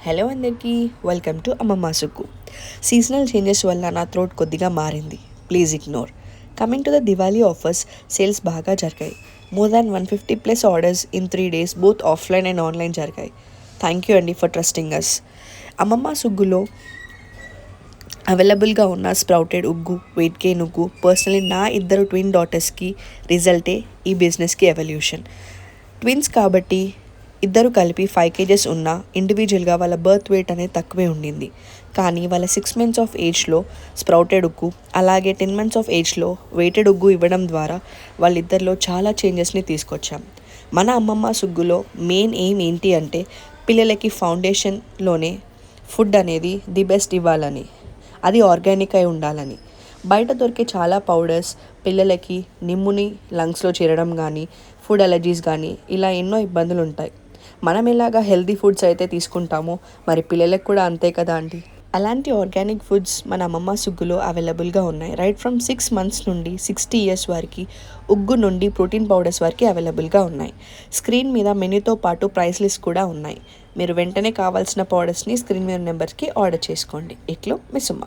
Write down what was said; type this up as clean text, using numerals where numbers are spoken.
Hello అందరికీ, welcome to అమ్మమ్మ Sukku. Seasonal changes వల్ల నా థ్రోట్ కొద్దిగా మారింది, please ignore. Coming to the Diwali offers, sales బాగా జరిగాయి. More than 150+ orders in 3 days, both offline and online జరిగాయి. థ్యాంక్ యూ అండి ఫర్ ట్రస్టింగ్ అస్. అమ్మమ్మ సుగ్గులో అవైలబుల్గా ఉన్న స్ప్రౌటెడ్ ఉగ్గు, వెయిట్ గెయిన్ ఉగ్గు పర్సనలీ నా 2 ట్విన్ డాటర్స్కి రిజల్టే ఈ బిజినెస్కి ఎవల్యూషన్. ట్విన్స్ కాబట్టి ఇద్దరు కలిపి 5 kgs ఉన్న ఇండివిజువల్గా వాళ్ళ బర్త్ వెయిట్ అనేది తక్కువే ఉండింది. కానీ వాళ్ళ 6 months ఆఫ్ ఏజ్లో స్ప్రౌటెడ్ ఉగ్గు, అలాగే 10 months ఆఫ్ ఏజ్లో వెయిటెడ్ ఉగ్గు ఇవ్వడం ద్వారా వాళ్ళిద్దరిలో చాలా చేంజెస్ని తీసుకొచ్చాం. మన అమ్మమ్మ సుగ్గులో మెయిన్ ఎయిమ్ ఏంటి అంటే పిల్లలకి ఫౌండేషన్లోనే ఫుడ్ అనేది ది బెస్ట్ ఇవ్వాలని, అది ఆర్గానిక్ అయి ఉండాలని. బయట దొరికే చాలా పౌడర్స్ పిల్లలకి నిమ్ముని లంగ్స్లో చేరడం కానీ, ఫుడ్ అలర్జీస్ కానీ ఇలా ఎన్నో ఇబ్బందులు ఉంటాయి. మనం ఎలాగా హెల్తీ ఫుడ్స్ అయితే తీసుకుంటామో మరి పిల్లలకు కూడా అంతే కదా అండి. అలాంటి ఆర్గానిక్ ఫుడ్స్ మన అమ్మమ్మ సుగ్గులో అవైలబుల్గా ఉన్నాయి. రైట్ ఫ్రమ్ 6 months నుండి 60 years వరకు ఉగ్గు నుండి ప్రోటీన్ పౌడర్స్ వరకు అవైలబుల్గా ఉన్నాయి. స్క్రీన్ మీద మెనూతో పాటు ప్రైస్ లిస్ట్ కూడా ఉన్నాయి. మీరు వెంటనే కావాల్సిన పౌడర్స్ని స్క్రీన్ మీద నెంబర్స్కి ఆర్డర్ చేసుకోండి. ఇట్లో మీ సుమ.